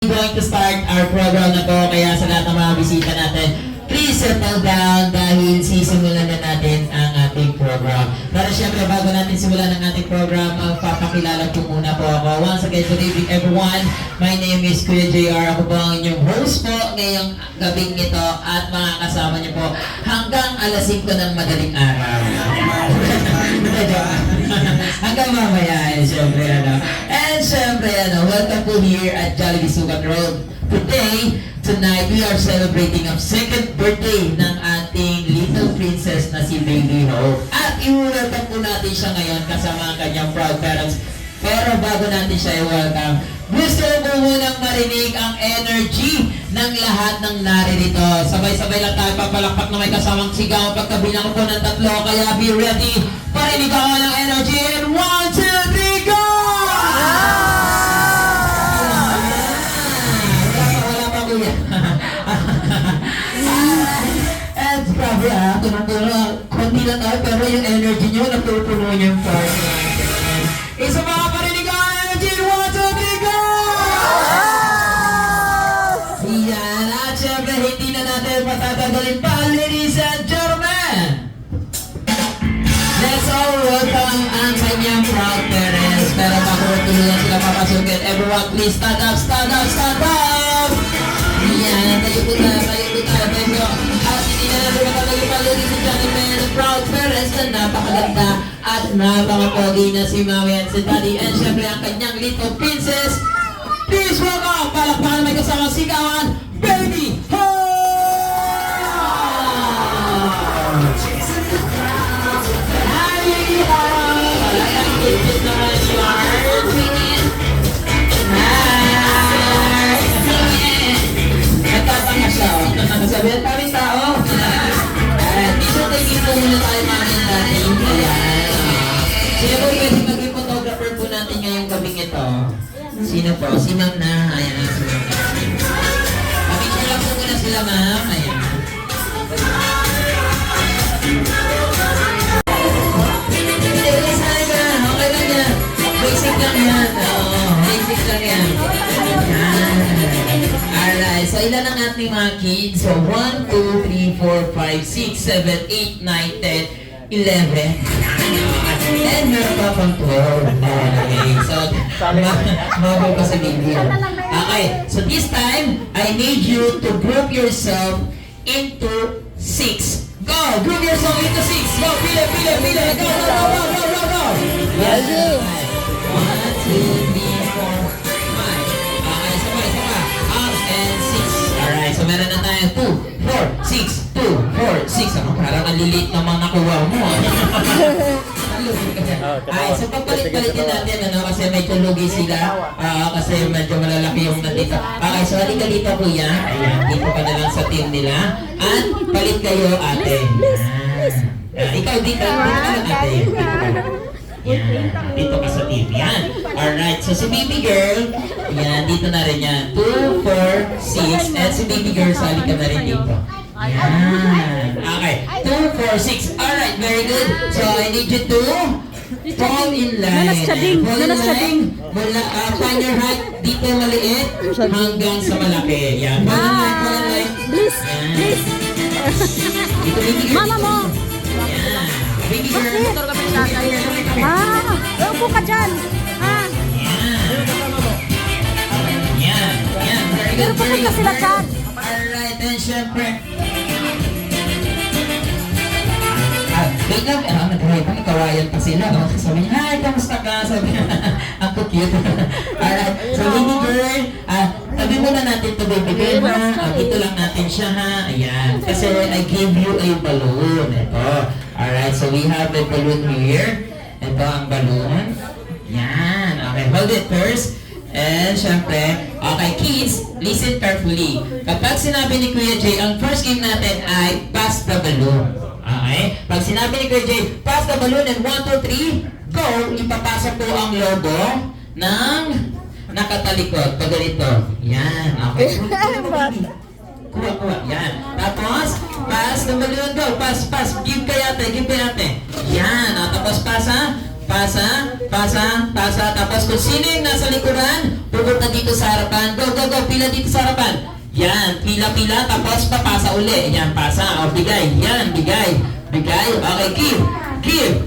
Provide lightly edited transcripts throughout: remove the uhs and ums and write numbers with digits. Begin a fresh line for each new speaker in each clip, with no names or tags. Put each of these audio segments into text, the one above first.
Going to start our program na to, kaya sa lahat ng mga bisita natin, please settle down dahil sisimulan na natin ang ating program. Pero syempre, bago natin simulan ang ating program, papakilala ko muna po ako. Once again, good evening everyone. My name is Kuya JR. Ako po ang inyong host po ngayong gabing ito at mga kasama niyo po hanggang alas 5 ng madaling araw. Hanggang mamaya, syempre, And syempre, welcome po here at Jollibee Sukat Road. Tonight, we are celebrating ang second birthday ng ating little princess na si Baby Hope. At i-welcome po natin siya ngayon kasama ang kanyang proud parents. Pero bago natin siya i-welcome, gusto ko po munang marinig ang energy ng lahat ng naririto. Sabay-sabay lang tayo papalakpak na may kasamang sigaw pagkabilang ko ng 3, kaya be ready. Parinig ako ng energy and 1, 2, 3, go! Wala pa kuya. And grabe tunong-tuno. Kunti lang tayo pero yung energy nyo natutuno yung part natin. Isa mga parinig ako ng energy and 1, 2, 3, go! Yan. At syempre hindi na natin patatagalin pa, ladies and gentlemen. Let's all welcome ang kanyang proud parents. Pero bago tulungan sila papasukin, everyone please stand up, stand up, stand up! Yan, tayo po tayo. At hindi na natin matatagal pa, ladies and gentlemen, proud parents na napakaganda at napakapogi na si Mami at si Daddy. And syempre ang kanyang little princess. Please welcome, palakpakan may kasamang sigawan, Baby Hope! Sabihan kami tao. Dito tayo muna tayo mga natin. Sino po pwede maging photographer po natin ngayong gabing ito? Sino po? Si ma'am na. Ayan na si ma'am. Picture lang po muna sila ma'am. Ayan. Okay lang yan. Basic lang yan. Basic lang yan. Alright, so ilan ang ating mga kids? So 1, 2, 3, 4, 5, 6, 7, 8, 9, 10, 11. And meron pa pang 12. Okay, so mabaw pa sa video. Okay, so this time, I need you to group yourself into 6. Go! Group yourself into 6. Go! Pila! Go! Go! Yes! 1, 2, 3, 4, 5. Okay, sabay. Up and 6. Alright, so meron na tayo 2, 4, 6, 2, 4, 6. Ano, parang ang lilit naman nakuha mo. Ay, so pagpalit-palitin natin, kasi medyo lugi sila. Kasi medyo malalaki yung nandito. Okay, so halika dito kuya. Ayan, dito ka na lang sa team nila. At palit kayo ate. Ikaw dito ka lang ate. Yan, dito ka sa team. Yan. Alright, so si baby girl, yan, dito na rin yan. 2, 4, 6. And si baby girl, sali ka na rin dito. Yan. Okay, 2, 4, 6. Alright, very good. So I need you to fall in line. Fall in line. Find your height. Dito maliit hanggang sa malaki. Yan. Fall in line.
Please.
Dito baby girl.
Mama mo.
Yan. Baby girl.
Upo ka dyan.
Yan. Very good.
Pero pagod ka sila dyan.
Alright, and syempre. Wait lang, nagkawayan pa sila. Sabi niya, hi, kamusta ka? Sabi niya, ako cute. Alright, so baby girl, tabi muna natin to baby girl ha. Ito lang natin siya ha. Ayan, kasi I gave you a balloon. Ito. Alright, so we have a balloon here. Ito ang balloon. Yan. Okay, hold it first. And syempre, okay kids, listen carefully. Kapag sinabi ni Kuya Jay, ang first game natin ay pass the balloon. Okay? Pag sinabi ni Kuya Jay, pass the balloon and 1, 2, 3, go, ipapasa po ang logo ng nakatalikod. Pag ganito. Yan. Okay. Kuha. Yan. Tapos, pass the balloon, go. Pass. Give kay ate. Yan. Tapos pass ha. pasa. Tapos kung sino yung nasa likuran, pupunta dito sa harapan. Go, pila dito sa harapan. Yan, pila, tapos papasa uli. Yan, pasa. O, bigay. Yan, bigay. Okay, give.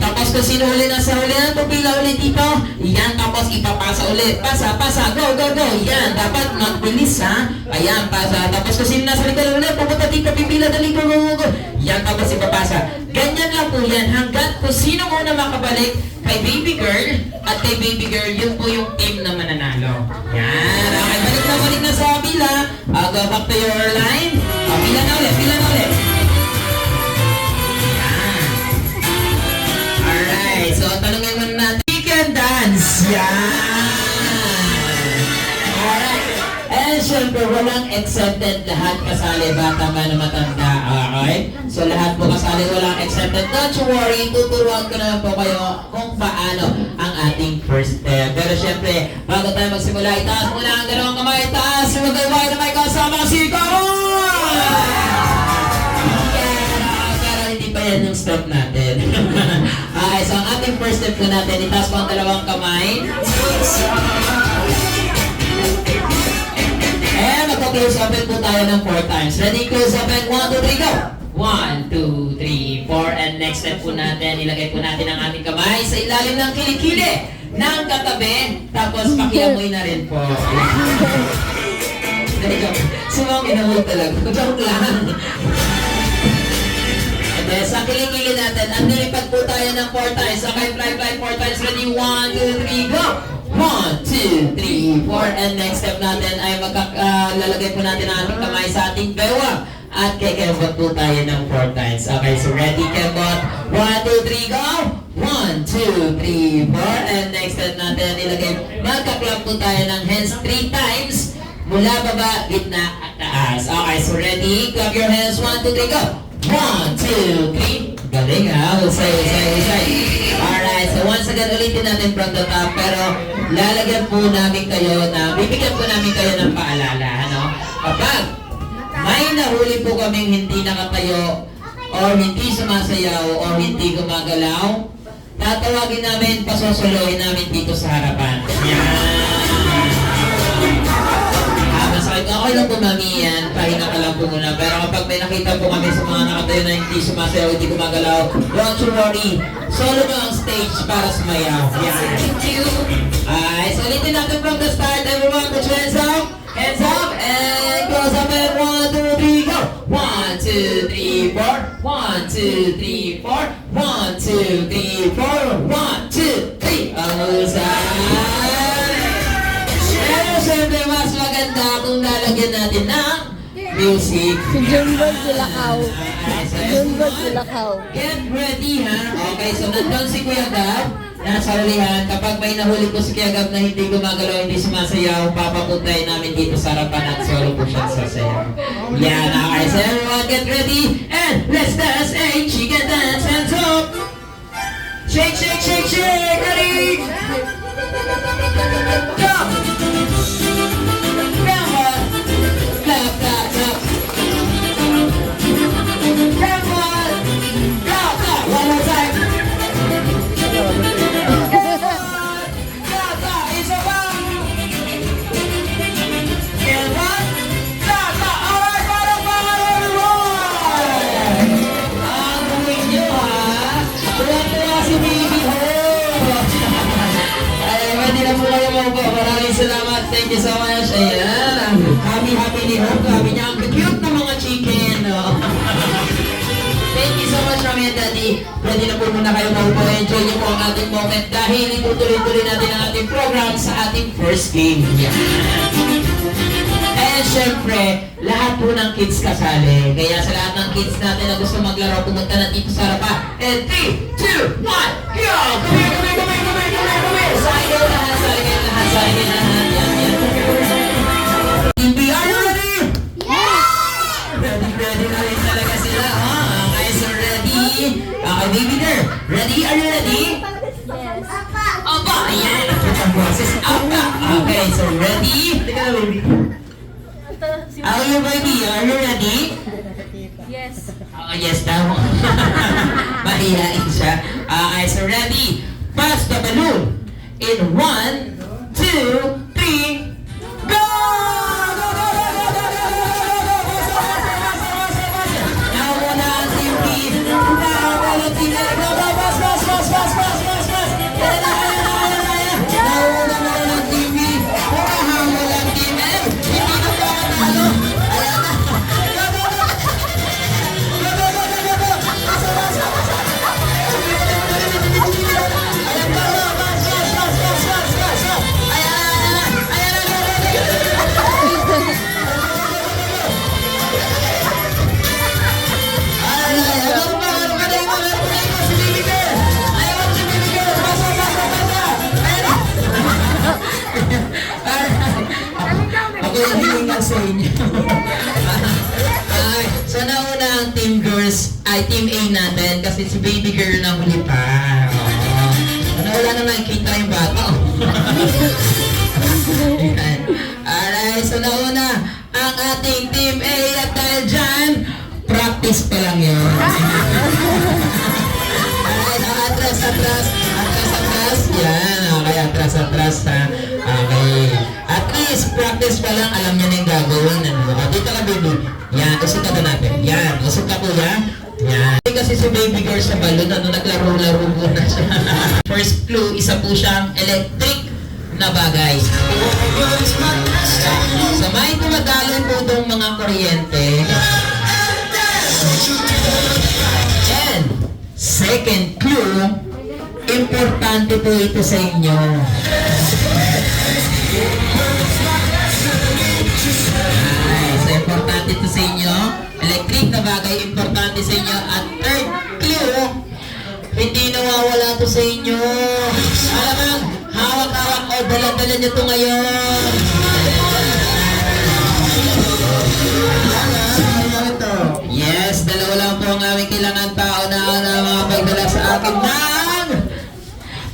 Tapos kung sino uli nasa huli na, pupila uli dito. Yan, tapos ipapasa uli. Pasa. Go. Yan, dapat magbilis ha. Ayan, pasa. Tapos kung sino nasa likod uli, pupunta dito, pipila, dali, go. Yan, tapos ipapasa. Ganyan lang po yan. Hanggat kung sino muna makabalik kay baby girl at kay baby girl, yun po yung team na mananalo. Yan. Okay, balik na sa pila. Go back to your line. Pila na ulit. Yan. Alright, so tanongin muna natin. Chicken dance. Yan. Alright. And syempre, walang exempted, lahat kasali, bata man na matanda. Okay? So lahat po kasali, walang exempted. Don't you worry, tuturuan ko naman po kayo kung paano ang ating first step. Pero syempre, bago tayo magsimula, itaas muna ang dalawang kamay. Itaas, magdaway na may kasama si Karon! Pero hindi pa yan yung step natin. Okay, so ang ating first step po natin, itaas po ang dalawang kamay. And magpa-close open po tayo ng 4 times. Ready? Close open. 1, 2, 3, go! 1, 2, 3, 4. And next step po natin, ilagay po natin ang ating kamay sa ilalim ng kilikili ng katabi. Tapos pakiamoy na rin po. Ready, go. Sumang inamoy talaga. Joke lang. And then sa kilikili natin, ang nilipad po tayo ng 4 times. Okay, fly 4 times. Ready? 1, 2, 3, go! 1, 2, 3, 4. And next step natin ay lalagay po natin ang ating kamay sa ating bewang. At kay Kembot po tayo ng 4 times. Okay, so ready, Kembot? 1, 2, 3, go! 1, 2, 3, 4. And next step natin, magka-clap po tayo ng hands 3 times. Mula baba, gitna, at taas. Okay, so ready? Clap your hands. 1, 2, 3, go! 1, 2, 3. Galing ha? Usay. Alright, so once again, ulitin natin from the top. Pero lalagyan po namin kayo bibigyan po namin kayo ng paalala. Ano? Kapag may nahuli po kaming hindi nakatayo or hindi sumasayaw or hindi gumagalaw, tatawagin namin, pasosolohin namin dito sa harapan. Yan. Masakit. Okay lang po mami yan. Pahinga ka lang po muna. Pero kapag may nakita po kami sa mga nakatayo na hindi sumasayaw, hindi gumagalaw, don't you worry. Solo nyo ang stage para sumayaw. Yan. Thank you. So ulitin natin from the start. Everyone, put your hands up. Hands up. And close up and 1, 2, 3, go. 1, 2, 3, 4. 1, 2, 3, 4. 1, 2, 3, 4. 1, 2, 3. Pero syempre, mas maganda kung lalagyan natin ng music.
Si Junbert Dilakaw.
Get ready, ha? Okay, so nandun si Kuya Gab. Nasa hulihan. Kapag may nahuli po si Kuya Gab na hindi gumagalaw, hindi sumasayaw, papapuntayin namin dito sa harapan at solo po siya sasayaw. Yan, okay. So everyone, get ready. And let's dance a chicken dance. Hands up. Shake. Ready? Go! Come on! Clap. Come on! Clap! One more time! Clap! Isa pa! And one! Clap! Alright, para everyone! Ang gawin nyo ha! Tuwa si Baby Ho! Ay, pwede na po kayo mo po. Maraming salamat. Thank you so much. Ayan. Happy ni Hope. Happy niya. Ang cute na mga chicken. No? Thank you so much, Mami and Daddy. Pwede na po muna kayo maupo. Enjoy niyo po ang ating moment dahil itutuloy-tuloy natin ang ating program sa ating first game. Yan. And syempre, lahat po ng kids kasali. Kaya sa lahat ng kids natin na gusto maglaro, pumunta na dito sa harapan. And 3, 2, 1, go! Come! Sayang lahat. Hindi, are you ready? Ready na rin talaga sila. Okay, so ready? Okay, baby girl. Ready? Are you ready?
Yes.
Opa! Ayan, ang boses. Opa! Okay, so ready? Are you ready? Are you ready?
Yes.
Yes daw. Mahihain siya. Okay, so ready? pass the balloon. In 1, 2, 3, go! Now muna ang Team B. Now muna ang Team A. Go, go, pass, pass, pass, pass, pass, pass, pass. Ayan na, ayan na, ayan na, ayan. Now muna ang Team B. Humahamol ang Team A. Hindi na ba katalo? Ayan na. Go, go, go. Go, go, go, go, go, go. Pasa, pasa, pasa. Ayan, go, go, pass, pass, pass, pass, pass, pass, pass. Ayan na, ayan na, go, go, go, go. Ako yung hilingan sa inyo. Ay, so nauna ang Team Girls, ay Team A natin kasi si baby girl na huli pa. Oo. Ano, wala na nakikita yung bata. Ayan. Alright, so nauna ang ating Team A at dahil dyan, practice pa lang yun. Alright, atras, atras, atras, atras. Yan, okay, atras, atras ha. Okay. At least, practice pa lang, alam niya na yung gagawin. Ano? Dito ka, baby. Yan, usok ka natin. Yan, usok ka po yan. Yan. Kasi si baby girl sa balon, naglaro-laro muna siya. First clue, isa po siyang electric na bagay. So, may tumadalon po itong mga kuryente. And, second clue, importante po ito sa inyo. Ay, so importante ito sa inyo. Electric na bagay, importante sa inyo. At third clue, hindi nawawala ito sa inyo. Alam mo, hawak-hawak o dala-dala nyo ito ngayon. Yes, dalawa lang po ang aming kailangan tao na mga pagdala sa akin ng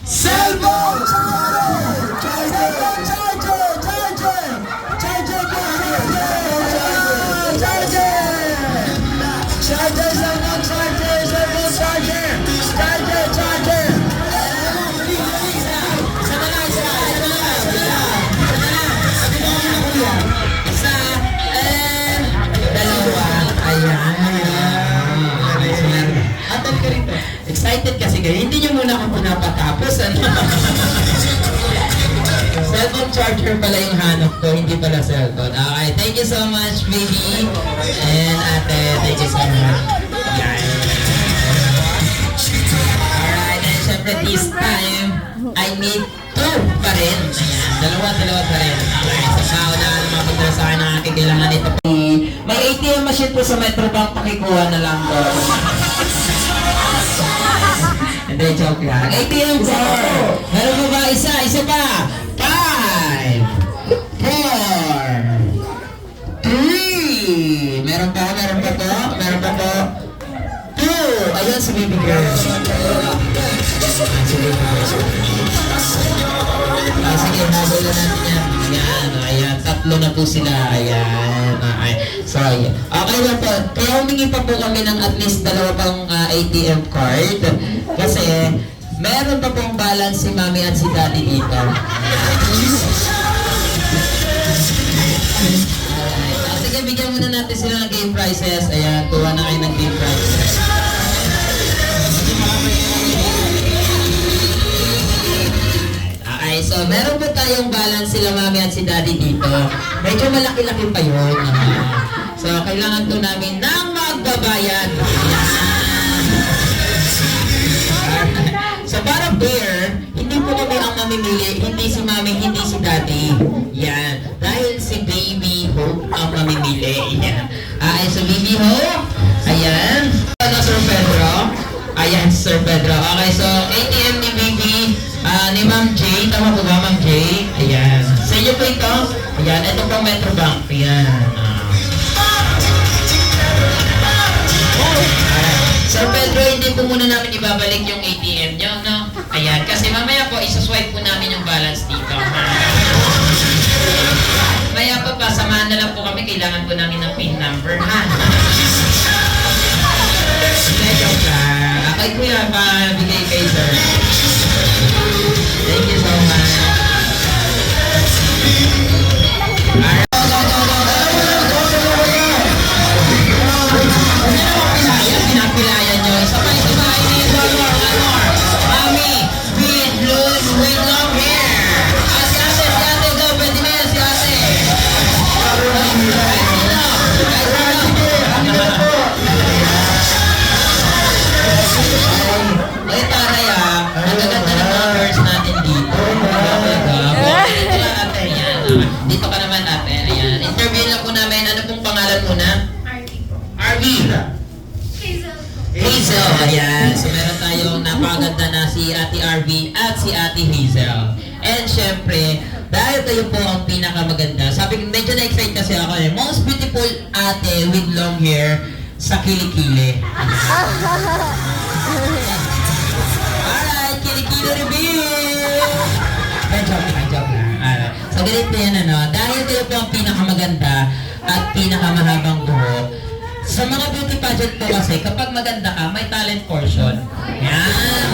cellphone! Excited kasi kayo. Hindi nyo muna ako pinapatapos. Ano? Cellphone charger pala yung hanap ko, hindi pala cellphone. Okay, thank you so much, baby. And ate, thank you so much. Yan. Alright, and syempre this time, I need two pa rin. Ayan, dalawa pa rin. Okay, so paunahan naman po sa akin ang aking kailangan ito. May ATM machine po sa Metrobank, pakikuha na lang po. Hindi, joke lang. ATM card! Meron mo ba isa? Isa pa! 5, 4, 3. Meron pa? Meron pa to? Meron pa to? 2. Ayun si baby girl. Sige, nabulo natin yan. Ayan, ayan. 3 na po sila. Ayan. So, ayan. Okay na po. Kaya humingi pa po kami ng at least 2 pang ATM card. Kasi, meron pa pong balance si mami at si daddy dito. Sige, bigyan muna natin sila ng game prizes. Ayan, tuwa na kayo ng game prizes. Okay, so meron po tayong balance sila mami at si daddy dito. Medyo malaki-laki pa yun. So, kailangan po namin ng magbabayad. So, para fair, hindi po kami ang mamimili, hindi si mami, hindi si daddy. Yan. Dahil si baby Hope ang mamimili. Yan. So baby Hope, ayan. Ano, Sir Pedro? Ayan, Sir Pedro. Okay, so ATM ni baby, ni Ma'am J. Tama po ba, Ma'am J? Ayan. Sa inyo po ito? Ayan, ito pong Metrobank. Ayan. Sir Pedro, hindi po muna namin ibabalik yung ATM nyo, no? Ayan, kasi mamaya po, isuswipe po namin yung balance dito. Maya po, pasamahan na lang po kami, kailangan po namin ng PIN number, ha? Joke lang. Okay, kuya, pabigay kay sir. Pinapilayan nyo. Sabay-sabay. One more. Mami, with long hair. Si ate, go. Pwede na yan, si ate. Ay, taray ang gaganda ng mga girls natin dito. Ate, yan. Dito ka naman, ate. Ayan. Interview lang po namin. Ano pong pangalan mo na? Arvie. Hazel, ayan. So meron tayong napakaganda na si Ate Arvie at si Ate Hazel. And syempre, dahil kayo po ang pinakamaganda, sabi ko, medyo na-excite kasi ako eh. Most beautiful ate with long hair sa kilikili. Alright, kilikili reveal! Joke lang. Alright. So ganito yan ano, dahil kayo po ang pinakamaganda at pinakamahabang buhok, sa mga beauty pageant po kasi, kapag maganda ka, may talent portion. Yan.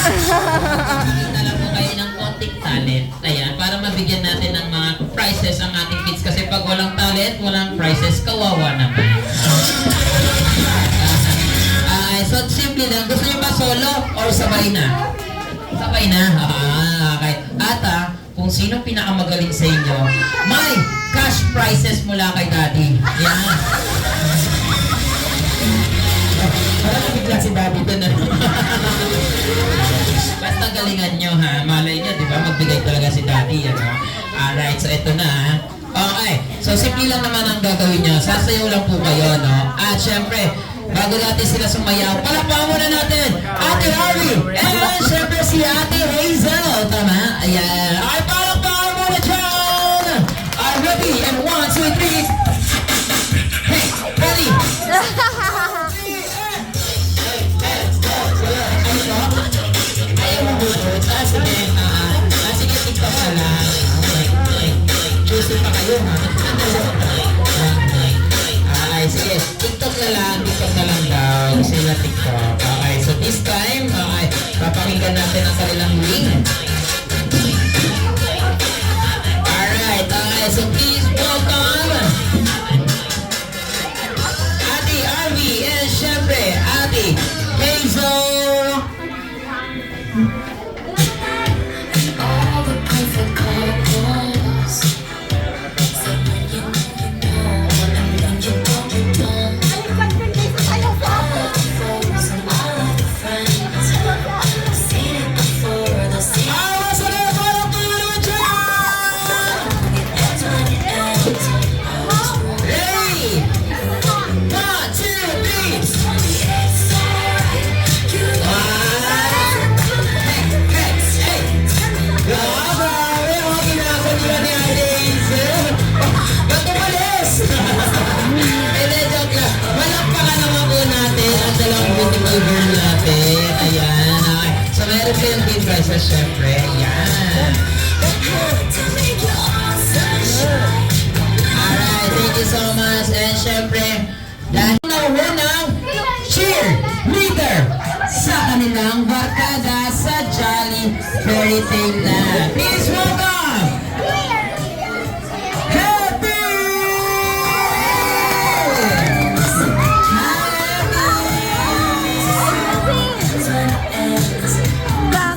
Nakikita lang po kayo ng konting talent. Ayan, para mabigyan natin ng mga prizes ang ating kids. Kasi pag walang talent, walang prizes, kawawa naman. So, simple lang. Gusto niyo ba solo or sabay na? Sabay na. Okay. At kung sino pinakamagaling sa inyo, may cash prizes mula kay Daddy. Yan. Parang nabigla si Daddy doon. Basta galingan nyo ha. Malay nyo, di ba? Magbigay talaga si Daddy. Ano? Alright, so ito na ha. Okay, so simple lang naman ang gagawin nyo. Sasayaw lang po kayo, no? At syempre, bago natin sila sumayaw, palakpakan muna natin Ate Harvey and syempre si Ate Hazel. Tama? Ayan. Okay, palakpakan muna dyan! Ready? And 1, 2, 3. Hey, ready? Ayaw mo bunod. Sige. Sige, TikTok ka lang. Juicy pa kayo, ha? Sige. TikTok na lang daw. Gusto nila TikTok. Okay, so this time, papakinggan natin ang kanilang link. Alright, okay, so please welcome Ate Arvie and syempre Ate Hazel. Siyempre, yan. Alright, thank you so much. And siyempre, dahil naunang cheerleader sa kanilang barkada sa Jolly Fairy Tale Land. Please welcome! Happy!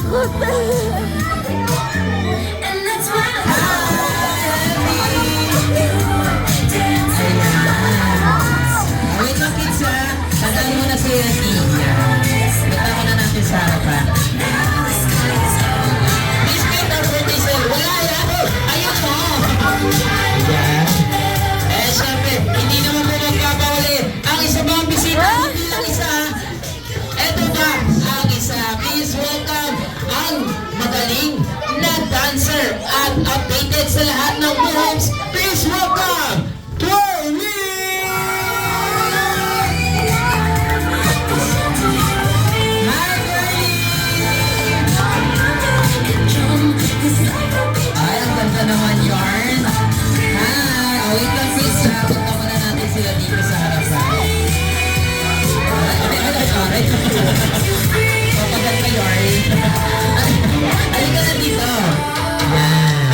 Bakit?
Wait lang kids ha. Tandaan mo na si Tia. Punta ko na natin sa harapan. Please wait our birthday sale. Wala yan. Ayun mo. Ayan. Eh syempre, hindi naman mo magpapawali. Ang isa ba ang bisita? Hindi lang isa. Eto ba ang isa? Please welcome ang magaling na dancer at updated sa lahat ng moves. Please welcome Tony! Ay, ang ganda naman yarn. Hi! Wait lang please ha. Punta muna natin sila dito sa harapan. Sorry. Papaganda yarn. Halika na dito. Yan.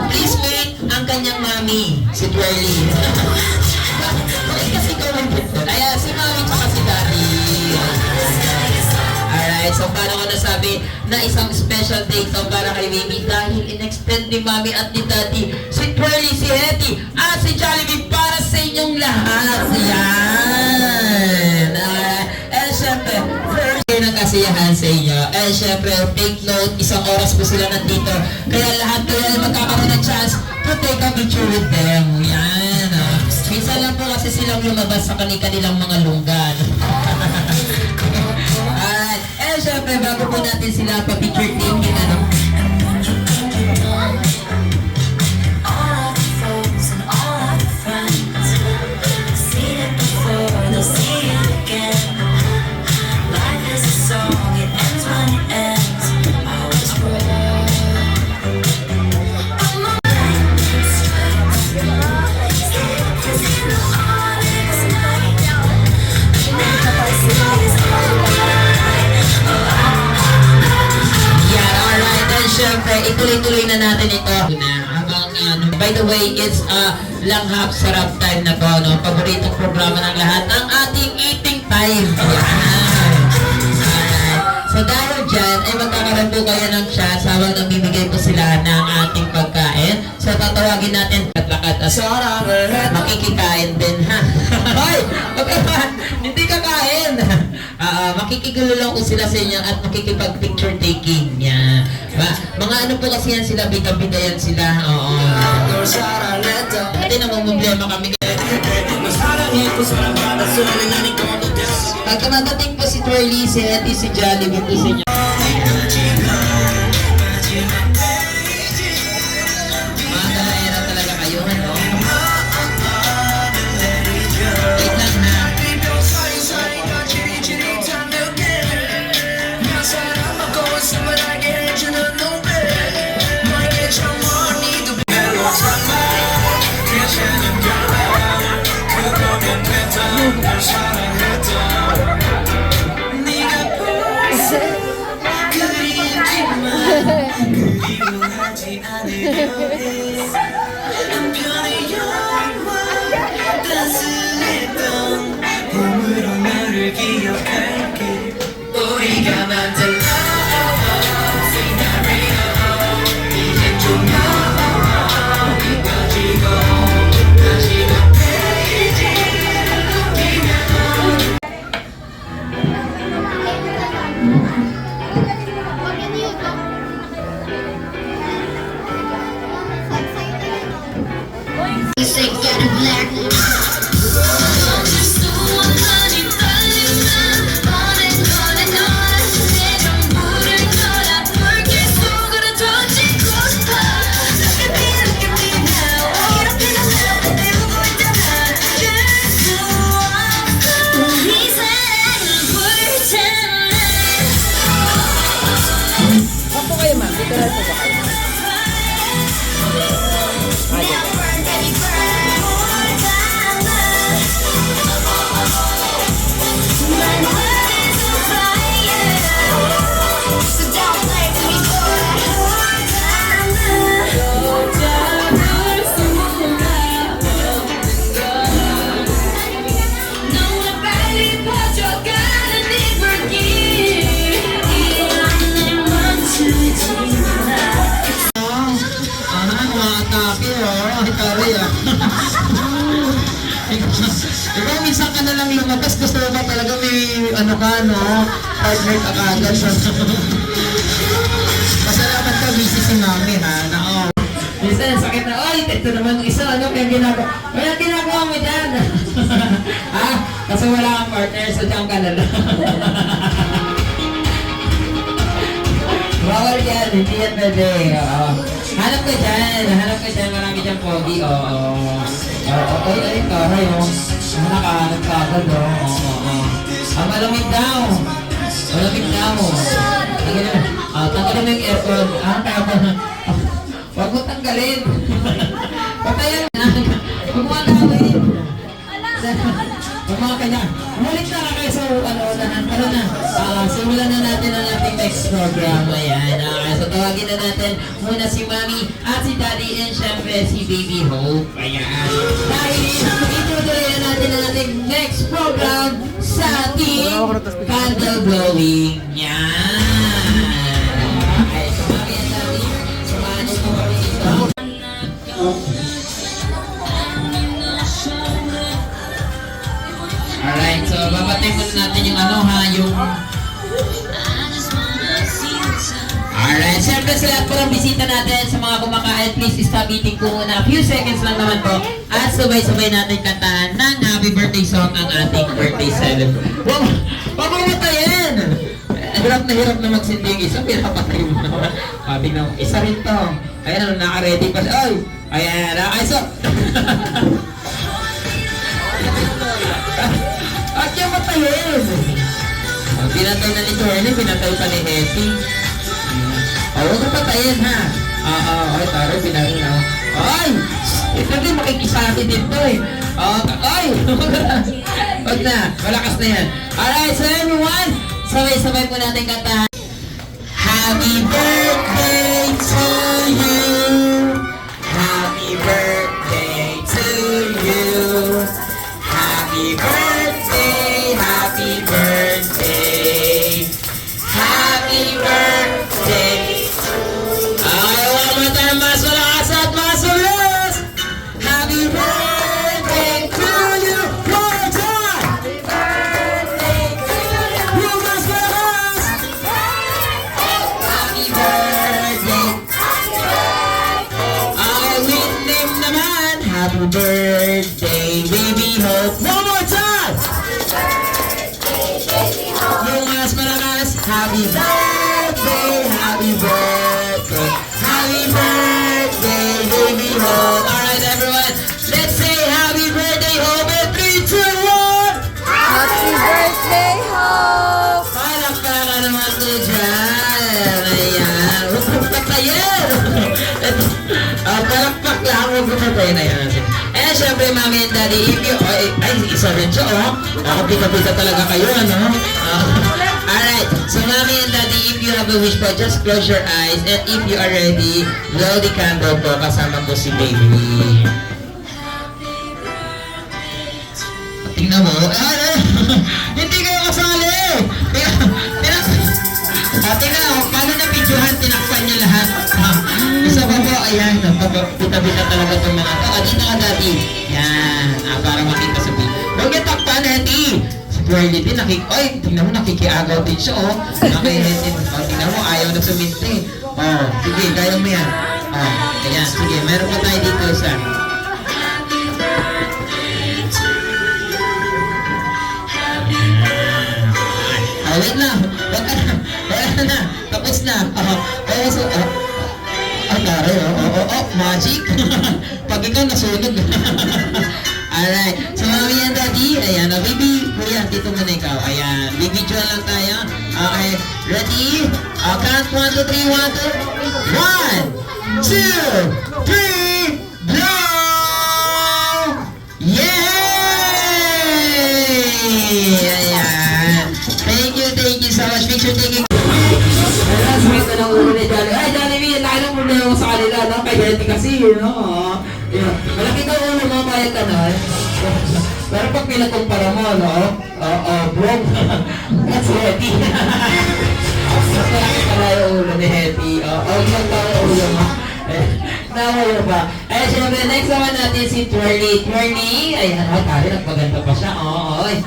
Please meet ang kanyang mami, si Twirly. Bakit kasi ikaw ang pinto? Ayan, si mami tsaka si daddy. Alright, so paano ko nasabi na isang special day to para kay baby dahil in-extend ni mami at ni daddy si Twirly, si Hetty, at si Jollibee para sa inyong lahat. Yan! And syempre, first day ng kasiyahan sa inyo. And syempre, take note, isang oras po sila nandito. Kaya lahat kayo ay magkakaroon ng chance to take a picture with them. Yan! Minsan lang po kasi silang lumabas sa kanilang mga lunggan. Alright, and syempre, bago po natin sila pa-picture taking, ano? Siyempre, ituloy-tuloy na natin ito. By the way, it's langhap sarap time na to, no? Paboritong programa ng lahat ng ating eating time. So dahil dyan, ay magkakaroon po kayo ng chance habang namimigay po sila ng ating pagkain. So tatawagin natin at makikikain din, ha? Hoy! Hindi kakain! Makikigulo lang po sila sa inyo at makikipag-picture taking. Yeah. Mga ano po kasi yan sila, bida-bida yan sila. Oo. Dati namumblema kami. Pag kumadating po si Twirly, si Hetty, si Jollibee po sa inyo. Mga kalahera talaga kayo, ano? Wait lang, ha? Ikaw minsan ka na lang lumabas, gusto mo ba talaga may ano ka, no? Partner ka kagad. Pasalamat ka, busy si mami, ha? Na, oh. Minsan, sakit na, oy, ito naman isa, ano kaya ginagawa? Wala ginagawa mo dyan. Ha? Kasi wala kang partner, so dyan ka na lang. Bawal yan, hindi yan pwede. Hanap ka dyan, marami dyan pogi, oo. Ay, karay, oh. Nakahanap ka agad, oh. Malamig daw. Malamig daw. Tanggalin mo yung aircon. Kaya ba? Huwag mo tanggalin. Patayan na. Huwag mo tanggalin. Ang mga kanya. Mulit na kayo sa simulan na natin ang ating next program. Ayan. Okay, so tawagin na natin muna si Mami at si Daddy and syempre si Baby Hope. Ayan. Dahil itutuloy na natin ang ating next program sa ating candle blowing. Yan. Okay, so Mami and Daddy, samahan niyo po kami dito. Alright, so babatay muna natin yung yung... Alright, syempre sa lahat po ng bisita natin, sa mga kumakain, please stop eating po muna. A few seconds lang naman po. At sabay-sabay natin kantahan ng happy birthday song ang ating birthday celebration. Wow! Pagmamatayin! Hirap na magsindi yung isa, pinapatay mo naman. Sabi na, isa rin to. Ayan, naka-ready pa siya. Ay! Ayan, okay, so... At yung matayin! Pinatay na ni Johnny, pinatay pa ni Hetty. Huwag ka patayin ha. Okay, taro, pinatay na. Ay! Ito din, makikisati dito eh. Ay! Huwag na, malakas na yan. Alright, so everyone, sabay-sabay po natin kantahan. Happy birthday to you. Happy birthday to you. Happy birthday, happy birthday. Happy birthday. Ay, one more time, mas malakas at mas ulis. Happy birthday to you. One more time. Happy birthday to you. Yung mas malakas. Happy birthday. Ay, with name naman. Happy birthday, baby Hope. One more time. Yung mas malakas. Happy birthday, happy birthday, happy birthday, baby Hope. Alright everyone, let's say happy birthday Hope in 3, 2, 1.
Happy birthday, Hope!
Palakpakan naman to dyan. Ayan, huwag kong patayin. Palakpak lang, huwag kong patayin. Ayan. Eh, syempre, Mami and Daddy, if you... Ay, isa rin siya, Kapita-pita talaga kayo, ano? Alright, so Mami and Daddy, if you have a wish po, just close your eyes. And if you are ready, blow the candle po, kasama po si Baby. Tingnan mo. Hindi kayo kasali! Tingnan mo, paano na videohan, tinakpan niya lahat. Isa pa po, ayan, pita-pita talaga itong mga ito. Dito ka, Daddy. Yan, para makita sa video. Huwag niya takpan, Hetty. Si Twirly din, tingnan mo, nakikiagaw din siya, Naki-Hetty. Tingnan mo, ayaw na suminti. Sige, kaya mo yan. Ayan, sige, meron pa tayo dito isa. Wait lang. Wala na. Tapos na. Tari, magic. Pag ikaw nasunog. Alright. So, Mami and Daddy, ayan. Baby, kuya, dito muna ikaw. Ayan. Bibidyo lang tayo. Okay. Ready? Count 1, 2, 3, 1, 2. 1, 2, 3, blow! Yay! Ayan. Thank you so much. Make sure taking... Sweet na ng ulo ni Johnny. Ay, Johnny, may laki ng problema mo sa kanila, no? Kay Hetty kasi, malaki daw ulo mo, kaya ka na. Pero pag pinakumpara mo, bro, that's Hetty. Mas malaki pala yung ulo ni Hetty. Ilang taon yung ulo mo. Nawayo ba? Siyempre, next naman natin si Twirly. Twirly, ayan, tari, nagpaganda pa siya. Hoy!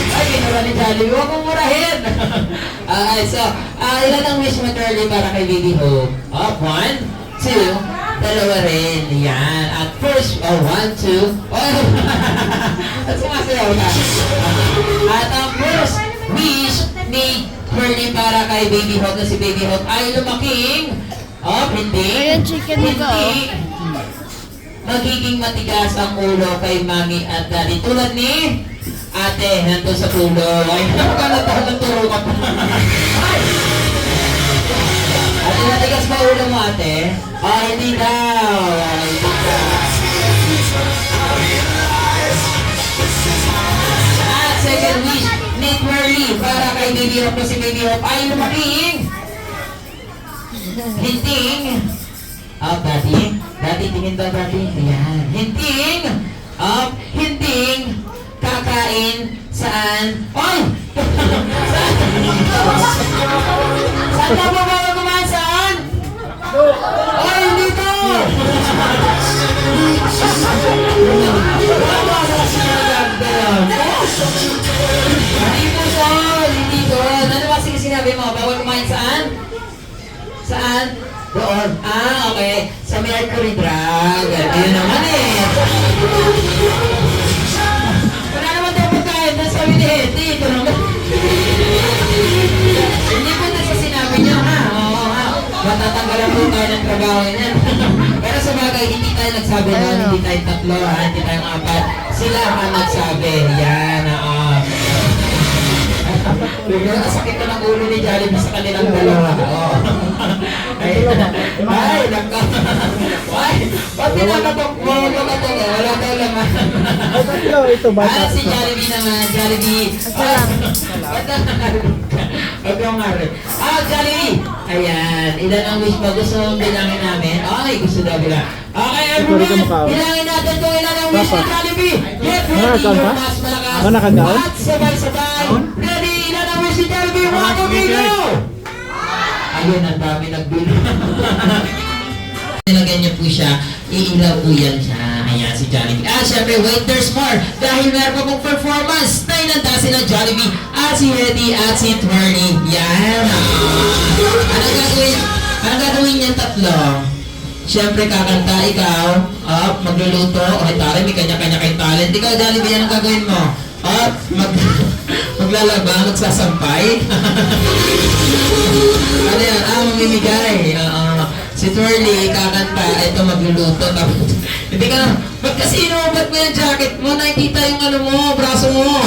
Ay, kinura ni Jollibee. Huwag mong murahin! So, ilan ang wish mo, Twirly, para kay Baby Hope? 1, 2, dalawa rin. Yan. At first, 1, 2. At sumasayaw ka. At ang first wish ni Twirly para kay Baby Hope na si Baby Hope ay lumaking hindi.
Ayun, chicken mo ka,
Magiging matigas ang ulo kay Mami at Daddy. Tulad ni Ate, nandun sa tulo. Ay, naturo ka pa. Ate, matigas ba ulo mo, Ate? Hindi daw. Second wish ni Twirly para kay Baby Hope po si Baby Hope ay lumaking. Hinting. Daddy. Daddy, tingin daw, Daddy. Ayan. Hinting. Hinting. Kakain. Saan? Oy! Saan na ba mga kumain? Saan? Oy, dito! Dito, Sol! Dito! Ano ba sinabi mo? Bawal kumain saan? Saan? Doon. Okay. Sa Mercury Drug. Ayun naman eh. Wala naman tayo pagkain. Nasabi ni Hetty. Ito naman. Hindi po na sa sinabi niyo, ha? Oo, ha? Matatanggalan po tayo ng trabaho niyan. Pero sa bagay, hindi tayo nagsabi na, hindi tayo tatlo, ha? Hindi tayo apat. Sila ang nagsabi. Yan, biglang sakit na ng ulo ni Jollibee sa kanilang dalawa. Ay, naka. Ay, pati nakatok mo, nakatok. Wala daw laman.
Ito ba?
Si Jollibee naman, Jollibee. Jollibee. Ayan, ilan ang wish mo? Gusto mong bilangin namin? Okay, gusto daw bilang. Okay, everyone, bilangin natin kung ilan ang wish ni Jollibee. Get ready, your mas malakas. At sabay-sabay. Ready, ilan ang wish ni Jollibee? Mga video! Ayun, ang dami nagbilo. Nilagyan niyo po siya, iilaw po yan siya. Ayan, si Jollibee. Syempre, wait, there's more. Dahil meron pa pong performance na inandasin ng Jollibee at si Hetty at si Twirly. Yan. Anong gagawin niyan tatlo? Syempre, kakanta ikaw. Magluluto. Okay, tari, may kanya-kanya kayong talent. Ikaw, Jollibee, anong gagawin mo? Maglalaba, magsasampay. Ano yan? Mamimigay. Si Twirly, kakanta, ito magluluto. Tapos, hindi ka na, ba't kasi inuubat mo yung jacket mo? Nakikita yung ano mo, braso mo.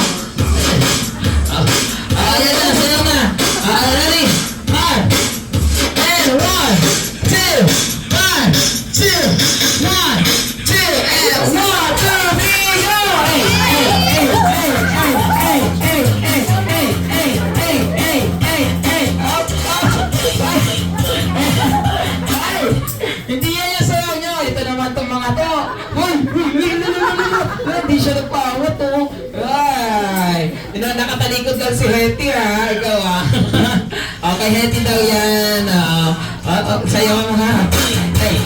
Ayan na, sayo na. Ready? And 1, 2, 1, 2, 1, 2, and 1, 2, 3, go! Hindi yan yung sayaw nyo. Ito naman itong mga to. Hindi siya nagpawat to. Ay. Nakatalikod daw si Hetty ha. Ikaw ha. Okay, Hetty daw yan. Sayaw mo ha. Hey.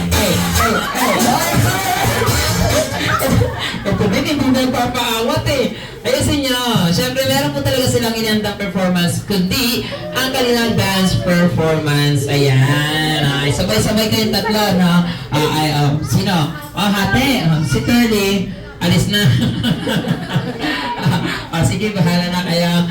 Ito din, hindi na papaawat eh. Ayusin nyo. Siyempre, meron po talaga silang inandang performance, kundi ang kanilang dance performance. Ayan. Ay, sabay-sabay kayong tatlo, no? Sino? Hate. Si Twirly. Alis na. Sige, bahala na kayo.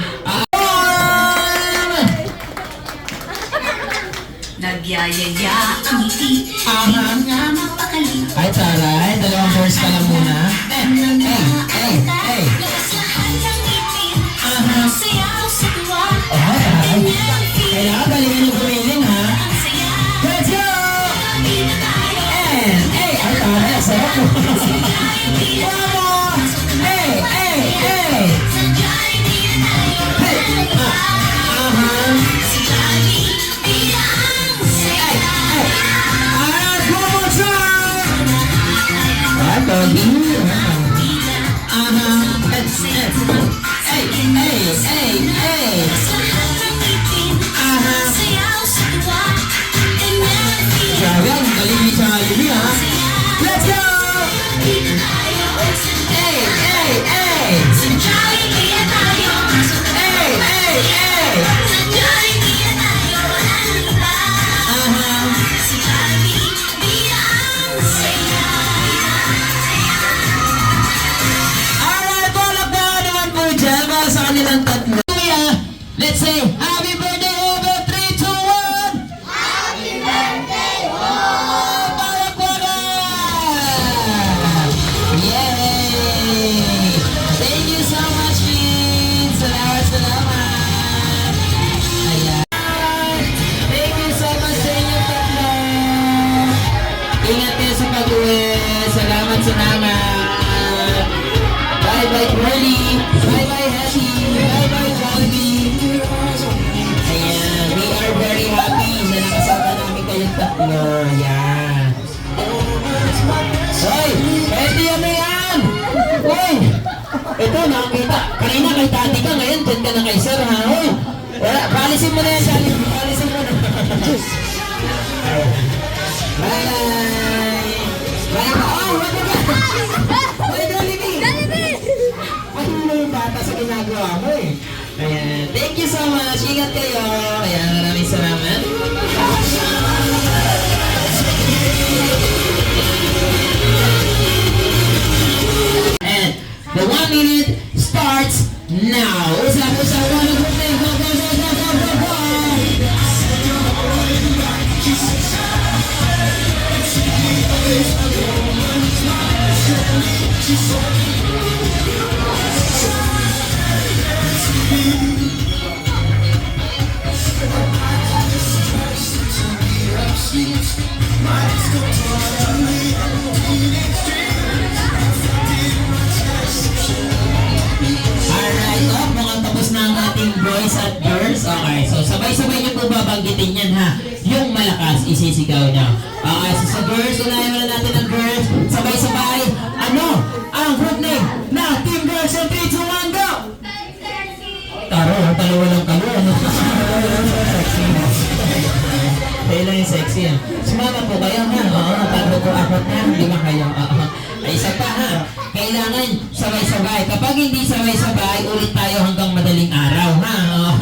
Nagyayaya ang ngiti. Nga mapakali.
Ay, taray. Dalawang verse ka lang muna. Hey.
Lakas lahat ng ngiti. Sayaw sa tuwa.
Kailangan galingan yung gumiling, ha?
Ang saya.
Let's go!
Hindi na tayo.
Ay, taray. Sarap mo.
Hindi na
One more. Hey.
sa Jollibee na tayo. Si Jollibee bilang saya.
One more time. Doggy. Hey.
Lahat ng ngiti. Sayaw sa tuwa. Ganyan feel.
Grabe, ang galing ni Jollibee, ha? Let's go!
Hindi na tayo.
Hey.
Sa Jollibee na tayo.
Hey.
Sa Jollibee na tayo. Wala nang iba. Sa Jollibee bilang saya.
Alright, palakpakan naman po dyan para sa kanilang tatlo. Let's say, happy birthday over 3, 2, 1! Happy birthday, palakpakan! Yay! Thank you so much, Vince! Salamat! Ayan. Thank you so much sa inyo tatlo! Ingat kayo sa pag-uwi! Salamat! Bye-bye, Curly. Bye-bye, Happy. Bye-bye, Jollibee. Ayan, we are very happy na nakasama namin kayong tatlo. Ayan. Hoy, pwede ano yan? Hoy, ito nakakita. Kanina kay tati ka, ngayon dyan ka na kay sir, ha? Hoy, palisin mo na yan, Jollibee. Palisin mo na. Bye! Bye! Oh, wag mo ba? Hoy, Jollibee! Ano mo yung bata sa ginagawa mo eh? Ayan. Thank you so much. Ingat kayo. Ayan. Maraming salamat. And the 1 minute starts now. Usap, usap, go, go, go, go, go, go, go, go, go. Alright, mga tapos na ang ating boys at girls. Okay, so sabay-sabay niyo po babanggitin yan ha. Yung malakas, isisigaw niyo. Okay, so sa girls, unahin muna natin ang girls. Sabay-sabay, ano ang group name na Team Girls and 3, 2, 1, go! Taro, dalawa lang kalo. Kayo lang yung sexy ha. Sumama po kayo ha. Oo, tatlo po apat na. Di ba kayo? Oo. Ay, isa pa ha. Kailangan sabay-sabay. Kapag hindi sabay-sabay, ulit tayo hanggang madaling araw ha. Oo.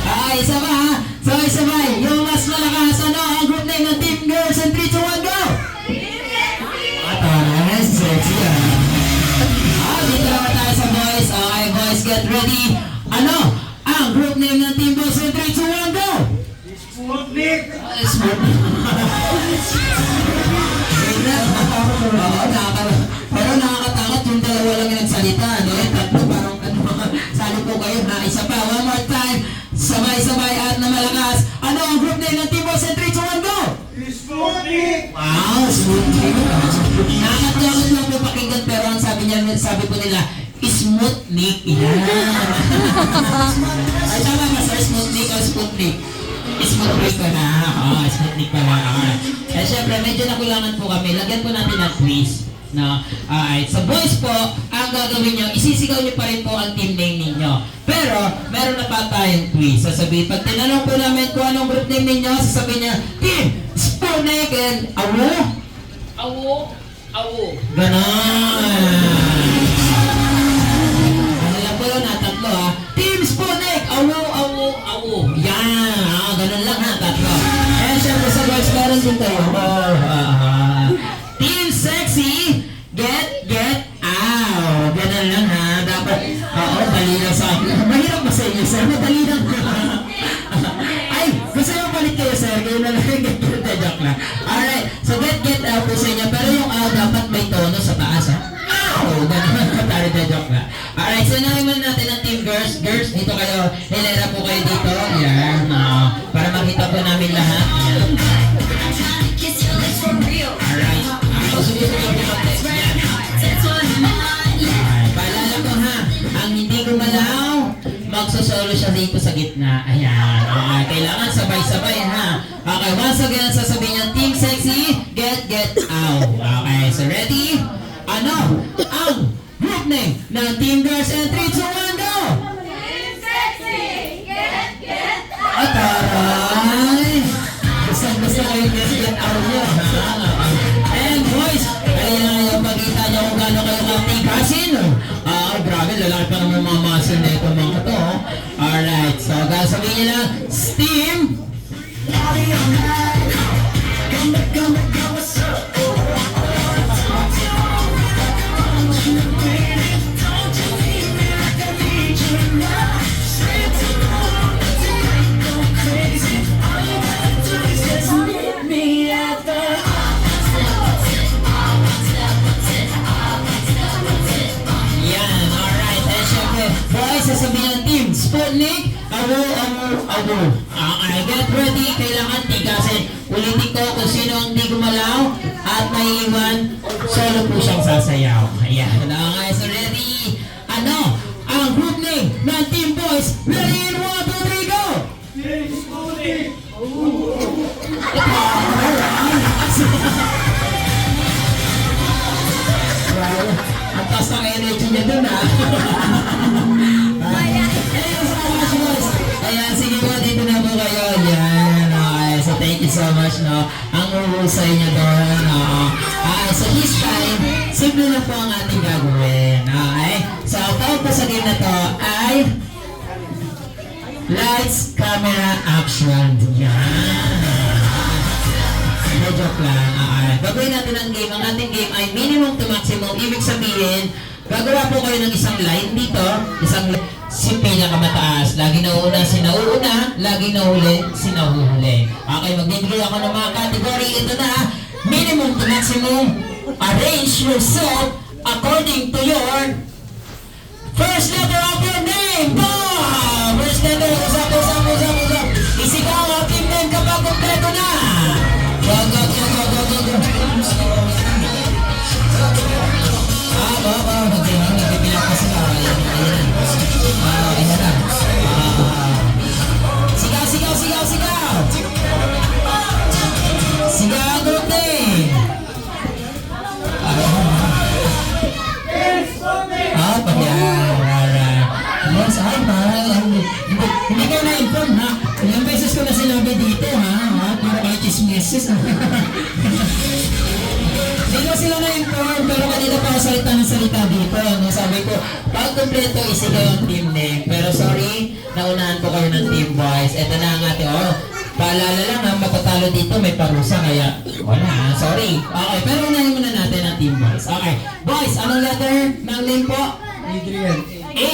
Ay, isa pa ha. Sabay-sabay. Yung mas malakas, ano, ang group name ng Team Girls and 3, 2, 1, go! Ataras, sexy ha. Dito naman tayo sa boys. Okay, boys, get ready. Ano ang group name ng Team Boys and 3, 2, 1, go! Smoothnik! Smoothnik. Pero nakakatakot yung dalawa lang yung nagsalita. Ano yan? Tatlo parang ano. Sali po kayo ha. Isa pa. One more time. Sabay-sabay at na malakas. Ano ang group name ng Team Boys and 3, 2, 1, go! Smoothnik! Wow, Smoothnik. Nakakatakot lang po pakinggan pero ang sabi po nila, Smoothnik. Yan. Ay, tama ba sir? Smoothnik o Sputnik? Smoothnik pa na. Oo, Smoothnik pa na. Eh, syempre, medyo nakulangan po kami. Lagyan po natin ng quiz. No? Alright, so boys po, ang gagawin nyo, isisigaw nyo pa rin po ang team name ninyo. Pero, meron na pa tayong quiz. Sasabihin, pag tinanong po namin kung anong group name ninyo, sasabihin niya, Team Sputnik and Awo?
Awo, awo.
Ganon. Ano lang po yun ha, tatlo ha. Team Sputnik, Awo, Awo, Awo. Yan, ganon lang ha, tatlo. Eh, syempre sa boys, meron din kayo. Team Sexy, get out. Ganon lang ha, dapat, dali lang sa akin. Mahirap ba sa inyo, sir? Madali lang. Ay, gusto nyo palit kayo, sir. Kayo na lang, get, joke lang. Alright, so get out po sa inyo. Pero yung dapat may tono sa taas ha. Ow! Ganon, joke lang. Alright, so naman natin ang Team Girls. Girls, dito kayo. Hilera po kayo dito. Yan. Para makita po namin lahat. Yan.
Kiss your lips for real.
Alright. Susunod po natin. Yan.
That's what I'm on. Yeah.
Paalala ko ha, ang hindi gumalaw, magsosolo siya dito sa gitna. Ayan. Okay, kailangan sabay-sabay ha. Okay, once again, sasabihin niya, Team Sexy, get out. Okay, so ready? Ano ang group name ng Team Girls and 3, 2, 1, go!
Team Sexy! Get out!
Ataray! Gusto ko yung get out niyo. And boys, kailangan yung pagkita niyo kung gano'n kayo kaptikasin. Grabe, lalaki pa naman mga muscle na ito mga to. Alright, so sabihin niyo lang, Steam! Yan, alright. And syempre, boys, sasabihin ng team, Sputnik, Awo. Okay, get ready. Kailangan tigasin. Ulitin ko kung sino ang hindi gumalaw at may iwan, solo po siyang sasayaw. Ayan. Okay, energy niya dun ha. Ayan, sige po, dito na po kayo. Yan, okay. So, thank you so much, no. Ang uhusay niya doon, no. So, this time, simple na po ang ating gagawin, okay? So, ang tawag po sa game na to ay Lights, Camera, Action. Yan. Joke lang. Gagawin natin ang game. Ang ating game ay minimum to maximum. Ibig sabihin, gagawa po kayo ng isang line dito. Isang line. Si pinakamataas. Lagi nauuna, sinauuna. Lagi nahuli, sinahuhuli. Okay, magbibigay ako ng mga category. Ito na. Minimum to maximum. Arrange yourself according to your first letter of your name. Boom! First letter. Usap. Isigaw ang team name kapag kompleto na. Go. Nagpipilak pa sila. Ayan na. Sigaw. Sigaw, Duterte. Yes, ay, parang hindi kayo na-inform, ha? Ilang beses ko na sinabi dito, ha? Puro kayo chismeses. Hindi ko sila na-inform, pero kanina pa ako salita ng salita dito. No? Sabi ko, pag kompleto, isigaw ang team name. Pero sorry, naunahan po kayo ng team boys. Ito na ang ating, paalala lang ha, matatalo dito, may parusa, kaya wala ha, sorry. Okay, pero unahin muna natin ang team boys. Okay, boys, anong letter ng name po?
Adrian.
A.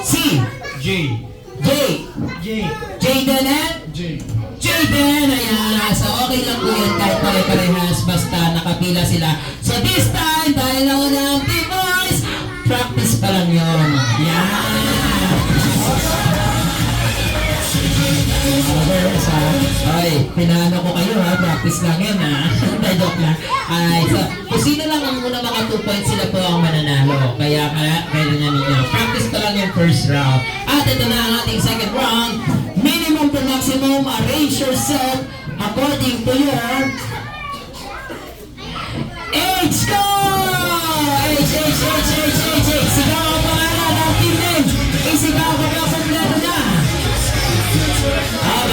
C.
J.
J.
J.
Jayden and? Jayden! Ayan, so okay lang po yun kahit pare-parehas basta nakapila sila. So this time, dahil nauna ang team boys, practice pa lang yun. Yan! Ay, pinaano ko kayo ha, practice lang yun ha. Joke lang. Ay, so, kung sino lang ang muna maka 2 points, sila po ang mananalo. Kaya na ninyo. Practice pa lang yung first round. At ito na ang ating second round. Minimum to maximum, arrange yourself according to your age score! Age. Sigaw ang pangalan ng team name. Isigaw ko na kompleto na.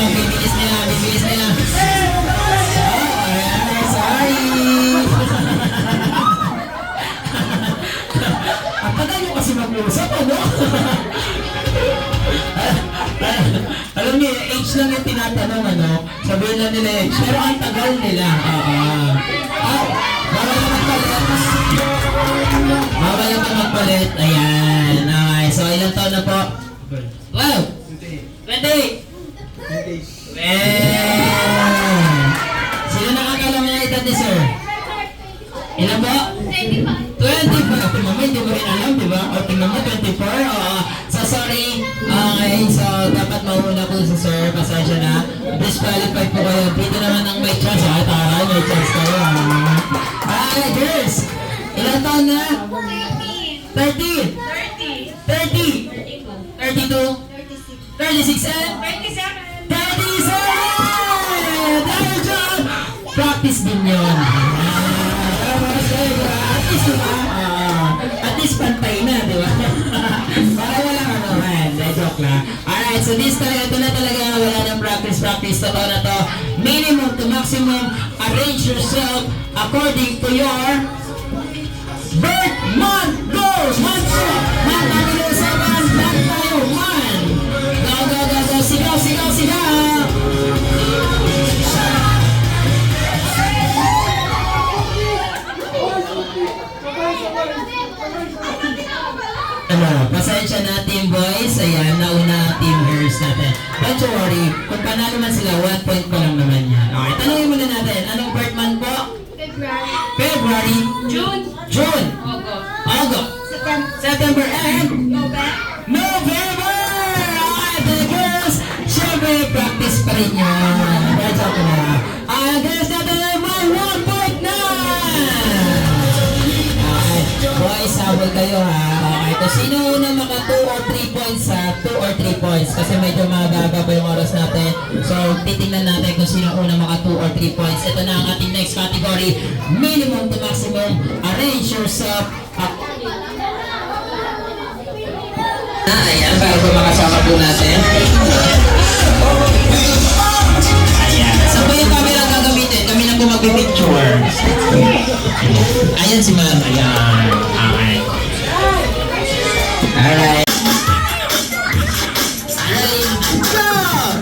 Bibilis nila. Sorry. Ang tagal nyo kasi mag-usap, ano? Alam niyo, age lang yung tinatanong, ano? Sabihin lang nila age, pero ang tagal nila. Bawal ka magpalit. Ayan. Okay, so ilang taon na po? Wow! 20! Sino nakakalam na edad ni sir? Ilan po? 25. Mama, hindi mo rin alam, di ba? O, tingnan mo, 24. So, sorry. Okay, so, dapat mauna po si sir. Pasensya na. Disqualified po kayo. Dito naman ang may chance. Taray, may chance kayo. Girls. Ilan taon na? 13. 30. 32. 36 and? 37! Dahil dyan, practice din yun. At least pantay na, di ba? Para walang ano, man. Joke lang. Alright, so this time, ito na talaga wala ng practice. Totoo na to. Minimum to maximum, arrange yourself according to your birth month goals. Month tayo. Sigaw! Pasensya na team boys. Ayan, nauna team girls natin. Don't you worry, kung panalo man sila, 1 point pa lang naman yan. Okay, tanongin muna natin, anong birth month po? February. June. August. September and? November! Okay, the girls, syempre, practice pa rin yun. Medyo ko na. Girls natin ay may 1 point na! Okay, boys, habol kayo ha. Okay, kung sino una maka 2 or 3 points ha, 2 or 3 points. Kasi medyo mababa pa yung oras natin. So, titingnan natin kung sino una maka 2 or 3 points. Ito na ang ating next category. Minimum to maximum. Arrange yourself Ayan, para po makasama po natin. Ayan. Saan po yung camera ang gagamitin? Kami na po magpipicture. Ayan si ma'am. Ayan. Okay. Alright. Go!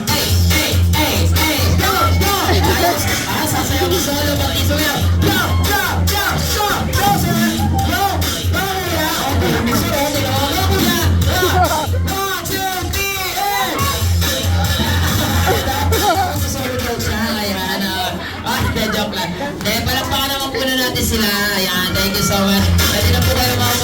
Hey, hey, hey, hey, go, go! Sasayaw mo solo, mag-isuyaw. Go, go, go, go, go, sir! Go! Go, kuya! Okay, sir, okay, go, kuya! Go! 1, 2, 3, and... Solo joke siya, ayan. Hindi, joke lang. Palakpakan naman po na natin sila. Ayan, thank you so much. Pwede na po kayo mga